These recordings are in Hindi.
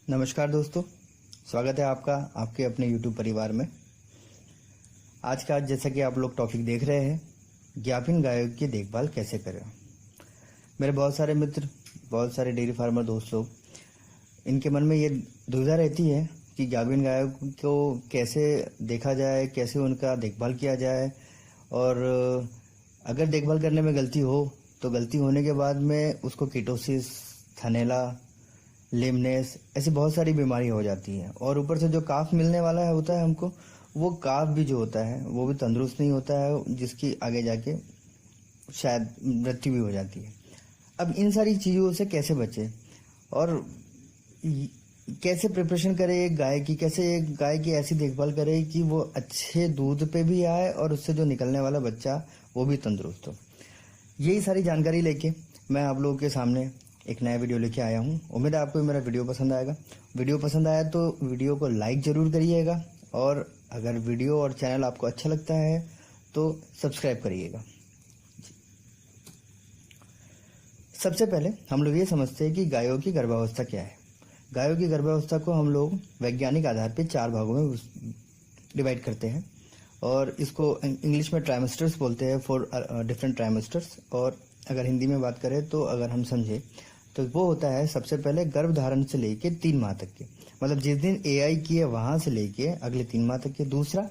नमस्कार दोस्तों, स्वागत है आपका आपके अपने YouTube परिवार में। आज का जैसा कि आप लोग टॉपिक देख रहे हैं, ज्ञापिन गायों की देखभाल कैसे करें। मेरे बहुत सारे मित्र, बहुत सारे डेयरी फार्मर दोस्त लोग, इनके मन में ये दुविधा रहती है कि ज्ञापिन गायों को कैसे देखा जाए, कैसे उनका देखभाल किया जाए। और अगर देखभाल करने में गलती हो तो गलती होने के बाद में उसको कीटोसिस, थनैला, लेमनेस, ऐसी बहुत सारी बीमारी हो जाती है। और ऊपर से जो काफ मिलने वाला है होता है हमको, वो काफ भी जो होता है वो भी तंदुरुस्त नहीं होता है, जिसकी आगे जाके शायद मृत्यु भी हो जाती है। अब इन सारी चीज़ों से कैसे बचे और कैसे प्रिपरेशन करें एक गाय की, कैसे एक गाय की ऐसी देखभाल करें कि वो अच्छे दूध पे भी आए और उससे जो निकलने वाला बच्चा वो भी तंदुरुस्त हो। यही सारी जानकारी लेके मैं आप लोगों के सामने एक नया वीडियो लेके आया हूँ। उम्मीद है आपको मेरा वीडियो पसंद आएगा। वीडियो पसंद आया तो वीडियो को लाइक जरूर करिएगा, और अगर वीडियो और चैनल आपको अच्छा लगता है तो सब्सक्राइब करिएगा। सबसे पहले हम लोग ये समझते हैं कि गायों की गर्भावस्था क्या है। गायों की गर्भावस्था को हम लोग वैज्ञानिक आधार पर 4 भागों में डिवाइड करते हैं, और इसको इंग्लिश में ट्राइमेस्टर्स बोलते हैं, 4 डिफरेंट ट्राइमेस्टर्स। और अगर हिंदी में बात करें तो अगर हम समझे तो वो होता है सबसे पहले गर्भधारण से लेके 3 माह तक के, मतलब जिस दिन एआई की है वहां से लेके अगले 3 माह तक के। दूसरा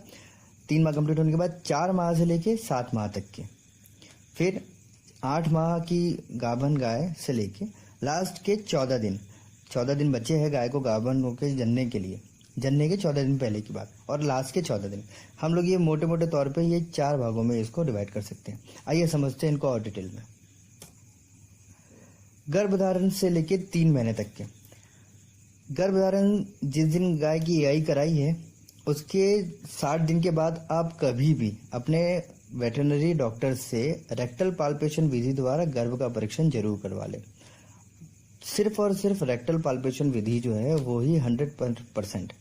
3 माह कंप्लीट होने के बाद 4 माह से लेके 7 माह तक के। फिर 8 माह की गाभन गाय से लेके लास्ट के 14 दिन बचे हैं गाय को गाभन होकर जनने के लिए, जनने के 14 दिन पहले की बात, और लास्ट के 14 दिन। हम लोग ये मोटे मोटे तौर पे ये 4 भागों में इसको डिवाइड कर सकते हैं। आइए समझते हैं इनको और डिटेल में। गर्भधारण से लेके 3 महीने तक के। गर्भधारण जिस दिन गाय की एआई कराई है उसके 60 दिन के बाद आप कभी भी अपने वेटरनरी डॉक्टर से रेक्टल पाल्पेशन विधि द्वारा गर्भ का परीक्षण जरूर करवा लें। सिर्फ और सिर्फ रेक्टल पाल्पेशन विधि जो है वो ही 100%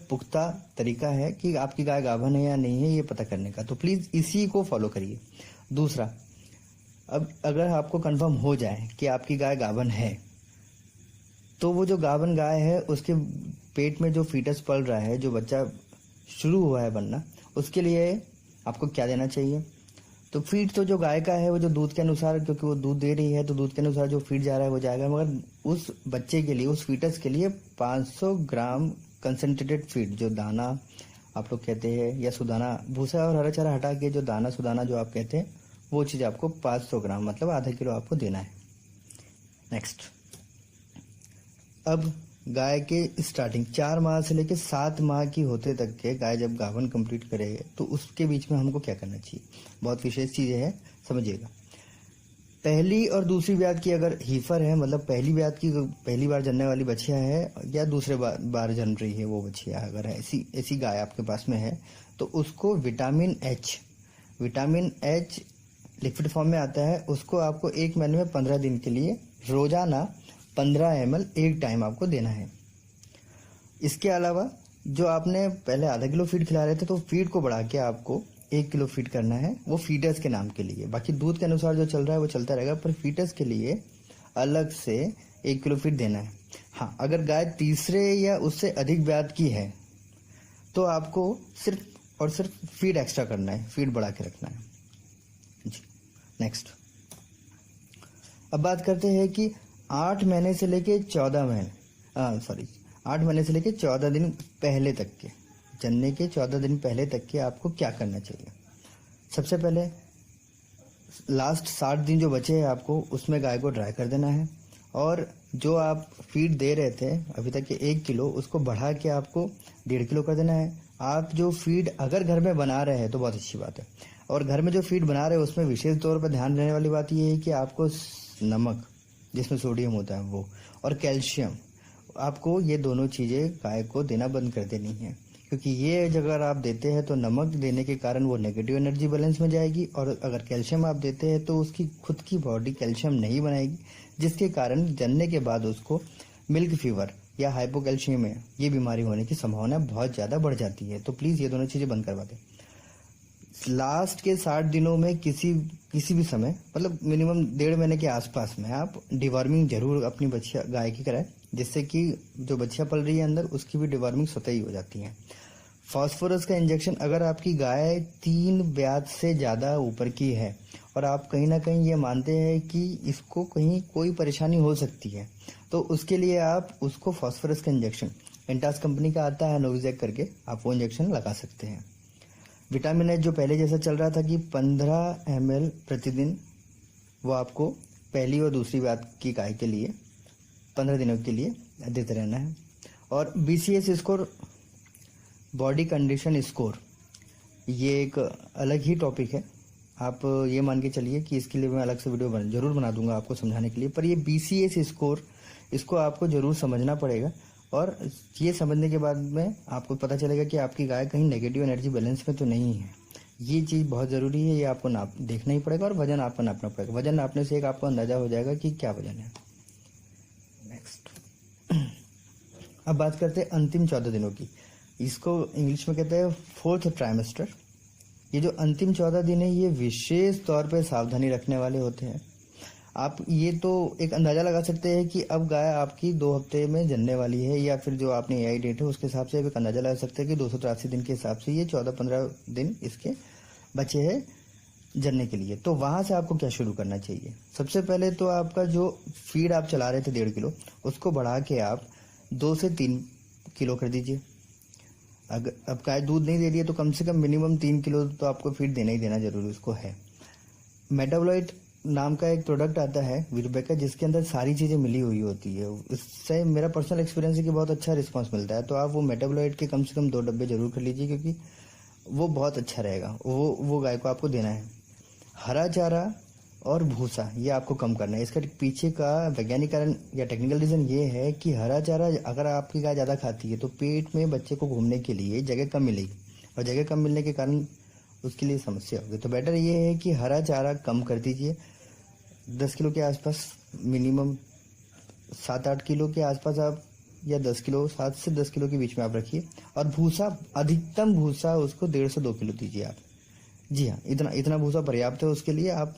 पुख्ता तरीका है कि आपकी गाय गाभन है या नहीं है ये पता करने का। तो प्लीज इसी को फॉलो करिए। दूसरा, अब अगर आपको कंफर्म हो जाए कि आपकी गाय गाभन है तो वो जो गाभन गाय है उसके पेट में जो फीटस पल रहा है, जो बच्चा शुरू हुआ है बनना, उसके लिए आपको क्या देना चाहिए। तो फीड तो जो गाय का है वो जो दूध के अनुसार, क्योंकि वो दूध दे रही है तो दूध के अनुसार जो फीड जा रहा है वो जाएगा, मगर उस बच्चे के लिए, उस फीटस के लिए 500 ग्राम कंसंट्रेटेड फीड, जो दाना आप लोग कहते हैं या सुदाना, भूसा और हरा चारा हटा के जो दाना सुदाना जो आप कहते हैं, वो चीज आपको 500 ग्राम मतलब आधा किलो आपको देना है। नेक्स्ट, अब गाय के स्टार्टिंग 4 माह से लेकर 7 माह की होते तक के गाय जब गाभन कंप्लीट करे तो उसके बीच में हमको क्या करना चाहिए, बहुत विशेष चीजें हैं, समझिएगा। पहली और दूसरी ब्यात की अगर हीफर है, मतलब पहली ब्यात की पहली बार जनने वाली बछिया है या दूसरे बार जन रही है वो बछिया, अगर ऐसी गाय आपके पास में है तो उसको विटामिन एच लिक्विड फॉर्म में आता है, उसको आपको 1 महीने में 15 दिन के लिए रोजाना 15 ml एक टाइम आपको देना है। इसके अलावा जो आपने पहले आधा किलो फीड खिला रहे थे तो फीड को बढ़ा के आपको 1 किलो फीड करना है, वो फीटस के नाम के लिए। बाकी दूध के अनुसार जो चल रहा है वो चलता रहेगा, पर फीटस के लिए अलग से 1 किलो फीड देना है। हाँ, अगर गाय तीसरे या उससे अधिक ब्यात की है तो आपको सिर्फ और सिर्फ फीड एक्स्ट्रा करना है, फीड बढ़ा के रखना है जी। नेक्स्ट, अब बात करते हैं कि 8 महीने से लेके 14 दिन पहले तक के, जनने के 14 दिन पहले तक के आपको क्या करना चाहिए। सबसे पहले लास्ट 60 दिन जो बचे हैं आपको उसमें गाय को ड्राई कर देना है, और जो आप फीड दे रहे थे अभी तक के 1 किलो उसको बढ़ा के आपको 1.5 किलो कर देना है। आप जो फीड अगर घर में बना रहे हैं तो बहुत अच्छी बात है, और घर में जो फीड बना रहे हैं उसमें विशेष तौर पर ध्यान देने वाली बात यह है कि आपको नमक जिसमें सोडियम होता है वो, और कैल्शियम, आपको ये दोनों चीजें गाय को देना बंद कर देनी है, क्योंकि ये अगर आप देते हैं तो नमक देने के कारण वो नेगेटिव एनर्जी बैलेंस में जाएगी, और अगर कैल्शियम आप देते हैं तो उसकी खुद की बॉडी कैल्शियम नहीं बनाएगी, जिसके कारण जनने के बाद उसको मिल्क फीवर या हाइपोकैल्शियमिया ये बीमारी होने की संभावना बहुत ज्यादा बढ़ जाती है। तो प्लीज ये दोनों चीजें बंद करवा दें। लास्ट के 60 दिनों में किसी भी समय, मतलब मिनिमम 1.5 महीने के आसपास में आप डिवॉर्मिंग जरूर अपनी बच्चिया गाय की कराएं। जिससे कि जो बच्चियां पल रही है अंदर उसकी भी डिवॉर्मिंग स्वतः ही हो जाती है। फास्फोरस का इंजेक्शन अगर आपकी गाय 3 ब्याज से ज़्यादा ऊपर की है और आप कहीं ना कहीं ये मानते हैं कि इसको कहीं कोई परेशानी हो सकती है, तो उसके लिए आप उसको फास्फोरस का इंजेक्शन एंटास कंपनी का आता है नोविजेक करके, आप वो इंजेक्शन लगा सकते हैं। विटामिन एच जो पहले जैसा चल रहा था कि 15 ml प्रतिदिन, वो आपको पहली और दूसरी ब्याज की गाय के लिए 15 दिनों के लिए देते रहना है। और BCS score, body condition score, ये एक अलग ही टॉपिक है। आप ये मान के चलिए कि इसके लिए मैं अलग से वीडियो जरूर बना दूंगा आपको समझाने के लिए। पर ये BCS स्कोर, इसको आपको जरूर समझना पड़ेगा और ये समझने के बाद में आपको पता चलेगा कि आपकी गाय कहीं नेगेटिव एनर्जी बैलेंस में तो नहीं है। ये चीज़ बहुत ज़रूरी है, ये आपको देखना ही पड़ेगा और वजन आपको नापना पड़ेगा। वजन नापने से एक आपको अंदाजा हो जाएगा कि क्या वजन है। नेक्स्ट, अब बात करते हैं अंतिम 14 दिनों की। इसको इंग्लिश में कहते हैं 4th ट्राइमेस्टर। ये जो अंतिम 14 दिन है ये विशेष तौर पे सावधानी रखने वाले होते हैं। आप ये तो एक अंदाजा लगा सकते हैं कि अब गाय आपकी 2 हफ्ते में जनने वाली है, या फिर जो आपने AI डेट है उसके हिसाब से एक अंदाजा लगा सकते हैं कि 283 दिन के हिसाब से ये 14-15 दिन इसके बचे हैं जनने के लिए। तो वहां से आपको क्या शुरू करना चाहिए? सबसे पहले तो आपका जो फीड आप चला रहे थे 1.5 किलो, उसको बढ़ा के आप 2 से 3 किलो कर दीजिए। अगर अब गाय दूध नहीं दे रही है तो कम से कम मिनिमम 3 किलो तो आपको फीड देना ही देना जरूरी उसको है। मेटाबोलाइट नाम का एक प्रोडक्ट आता है वीरबेक का, जिसके अंदर सारी चीजें मिली हुई होती है। इससे मेरा पर्सनल एक्सपीरियंस है कि बहुत अच्छा रिस्पांस मिलता है। तो आप वो मेटाबोलाइट के कम से कम 2 डब्बे जरूर कर लीजिए, क्योंकि वो बहुत अच्छा रहेगा। वो गाय को आपको देना है। हरा चारा और भूसा ये आपको कम करना है। इसका पीछे का वैज्ञानिक कारण या टेक्निकल रीजन ये है कि हरा चारा अगर आपकी गाय ज़्यादा खाती है तो पेट में बच्चे को घूमने के लिए जगह कम मिलेगी, और जगह कम मिलने के कारण उसके लिए समस्या होगी। तो बेटर ये है कि हरा चारा कम कर दीजिए। 10 किलो के आसपास, मिनिमम 7-8 किलो के आसपास आप, या 10 किलो, 7 से 10 किलो के बीच में आप रखिए। और भूसा, अधिकतम भूसा उसको 1.5 से 2 किलो दीजिए आप। जी हाँ, इतना भूसा पर्याप्त है उसके लिए। आप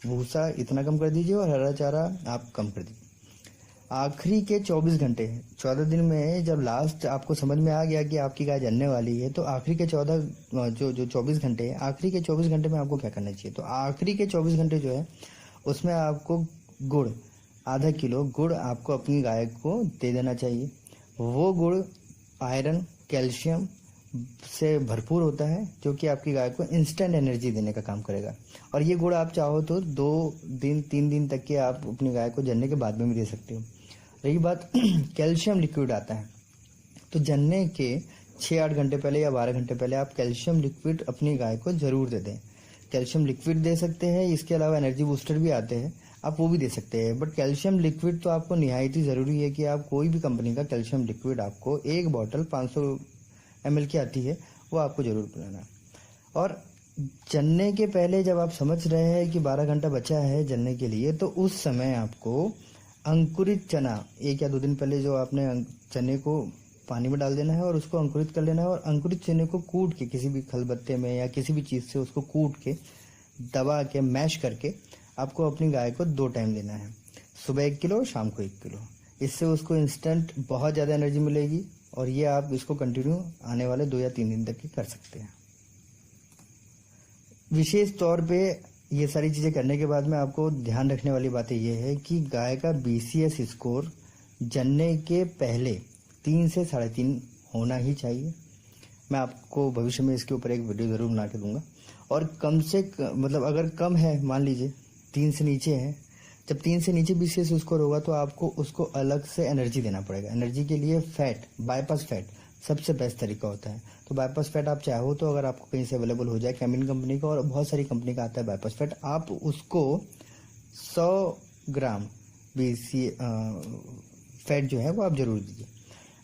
भूसा इतना कम कर दीजिए और हरा चारा आप कम कर दीजिए। आखिरी के 24 घंटे, 14 दिन में जब लास्ट आपको समझ में आ गया कि आपकी गाय जनने वाली है, तो आखिरी के 24 घंटे, आखिरी के 24 घंटे में आपको क्या करना चाहिए? तो आखिरी के 24 घंटे जो है उसमें आपको गुड़, आधा किलो गुड़ आपको अपनी गाय को दे देना चाहिए। वो गुड़ आयरन, कैल्शियम से भरपूर होता है, जो कि आपकी गाय को इंस्टेंट एनर्जी देने का काम करेगा। और ये गुड़ आप चाहो तो 2 दिन 3 दिन तक के आप अपनी गाय को जनने के बाद में भी दे सकते हो। रही बात कैल्शियम लिक्विड आता है, तो जनने के 6-8 घंटे पहले या 12 घंटे पहले आप कैल्शियम लिक्विड अपनी गाय को जरूर दे दें। कैल्शियम लिक्विड दे सकते हैं, इसके अलावा एनर्जी बूस्टर भी आते हैं, आप वो भी दे सकते हैं। बट कैल्शियम लिक्विड तो आपको निहायत ही ज़रूरी है कि आप कोई भी कंपनी का कैल्शियम लिक्विड, आपको एक बॉटल 500 ml की आती है, वो आपको जरूर पिलाना। और जनने के पहले जब आप समझ रहे हैं कि 12 घंटा बचा है जनने के लिए, तो उस समय आपको अंकुरित चना 1 या 2 दिन पहले जो आपने चने को पानी में डाल देना है और उसको अंकुरित कर लेना है। और अंकुरित चने को कूट के किसी भी खलबत्ते में या किसी भी चीज़ से उसको कूट के, दबा के, मैश करके आपको अपनी गाय को 2 टाइम देना है, सुबह 1 किलो, शाम को 1 किलो। इससे उसको इंस्टेंट बहुत ज़्यादा एनर्जी मिलेगी और ये आप इसको कंटिन्यू आने वाले 2 या 3 दिन तक ही कर सकते हैं। विशेष तौर पे ये सारी चीज़ें करने के बाद में आपको ध्यान रखने वाली बातें ये है कि गाय का BCS स्कोर जनने के पहले 3 से 3.5 होना ही चाहिए। मैं आपको भविष्य में इसके ऊपर एक वीडियो ज़रूर बना के दूंगा। और कम से मतलब अगर कम है, मान लीजिए 3 से नीचे है, जब 3 से नीचे BCS स्कोर होगा तो आपको उसको अलग से एनर्जी देना पड़ेगा। एनर्जी के लिए फैट, बाईपास फैट सबसे बेस्ट तरीका होता है। तो बाईपास फैट आप चाहो तो अगर आपको कहीं से अवेलेबल हो जाए, कैमिन कंपनी का और बहुत सारी कंपनी का आता है बाईपास फैट, आप उसको 100 ग्राम फैट जो है वो आप जरूर दीजिए।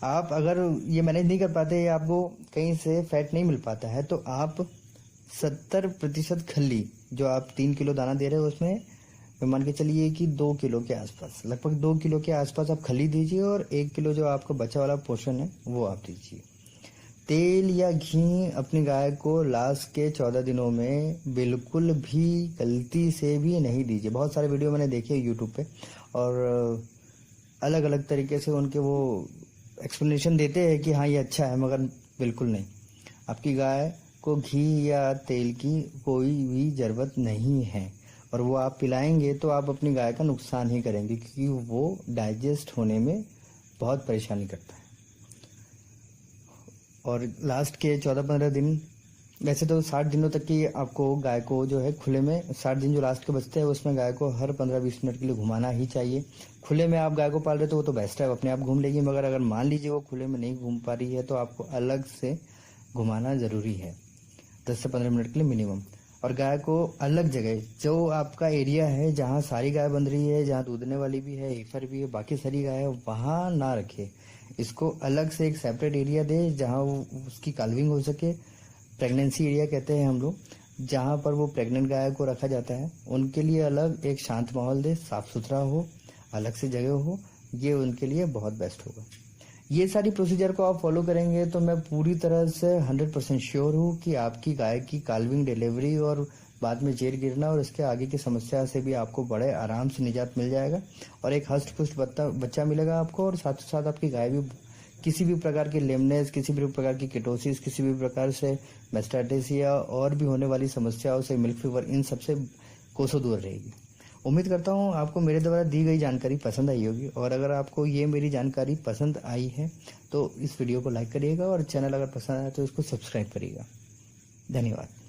आप अगर ये मैनेज नहीं कर पाते या आपको कहीं से फैट नहीं मिल पाता है, तो आप 70% खल्ली, जो आप 3 किलो दाना दे रहे हो उसमें मान के चलिए कि 2 किलो के आसपास, लगभग 2 किलो के आसपास आप खली दीजिए और 1 किलो जो आपका बचा वाला पोर्शन है वो आप दीजिए। तेल या घी अपनी गाय को लास्ट के 14 दिनों में बिल्कुल भी गलती से भी नहीं दीजिए। बहुत सारे वीडियो मैंने देखे यूट्यूब पे, और अलग अलग तरीके से उनके वो एक्सप्लेनेशन देते हैं कि हाँ ये अच्छा है, मगर बिल्कुल नहीं। आपकी गाय को घी या तेल की कोई भी ज़रूरत नहीं है, और वो आप पिलाएंगे तो आप अपनी गाय का नुकसान ही करेंगे, क्योंकि वो डाइजेस्ट होने में बहुत परेशानी करता है। और लास्ट के 14-15 दिन, वैसे तो 60 दिनों तक की आपको गाय को जो है खुले में, 60 दिन जो लास्ट के बचते हैं उसमें गाय को हर 15-20 मिनट के लिए घुमाना ही चाहिए। खुले में आप गाय को पाल रहे तो वो तो बेस्ट है, अपने आप घूम लेगी, मगर अगर मान लीजिए वो खुले में नहीं घूम पा रही है तो आपको अलग से घुमाना ज़रूरी है, 10 से 15 मिनट के लिए मिनिमम। और गाय को अलग जगह, जो आपका एरिया है जहाँ सारी गाय बंध रही है, जहाँ दूधने वाली भी है, हीफर भी है, बाकी सारी गाय है, वहाँ ना रखे। इसको अलग से एक सेपरेट एरिया दे जहाँ उसकी काल्विंग हो सके। प्रेगनेंसी एरिया कहते हैं हम लोग, जहाँ पर वो प्रेग्नेंट गाय को रखा जाता है, उनके लिए अलग एक शांत माहौल दे, साफ सुथरा हो, अलग से जगह हो, ये उनके लिए बहुत बेस्ट होगा। ये सारी प्रोसीजर को आप फॉलो करेंगे तो मैं पूरी तरह से 100% श्योर हूँ कि आपकी गाय की काल्विंग, डिलीवरी और बाद में जेर गिरना और इसके आगे की समस्या से भी आपको बड़े आराम से निजात मिल जाएगा, और एक हष्ट पुष्ट बच्चा मिलेगा आपको। और साथ ही साथ आपकी गाय भी किसी भी प्रकार की लेमनेस, किसी भी प्रकार की किटोसिस, किसी भी प्रकार से मेस्टाइटिस या और भी होने वाली समस्याओं से, मिल्क फीवर, इन सबसे कोसों दूर रहेगी। उम्मीद करता हूँ आपको मेरे द्वारा दी गई जानकारी पसंद आई होगी, और अगर आपको ये मेरी जानकारी पसंद आई है तो इस वीडियो को लाइक करिएगा, और चैनल अगर पसंद आया तो इसको सब्सक्राइब करिएगा। धन्यवाद।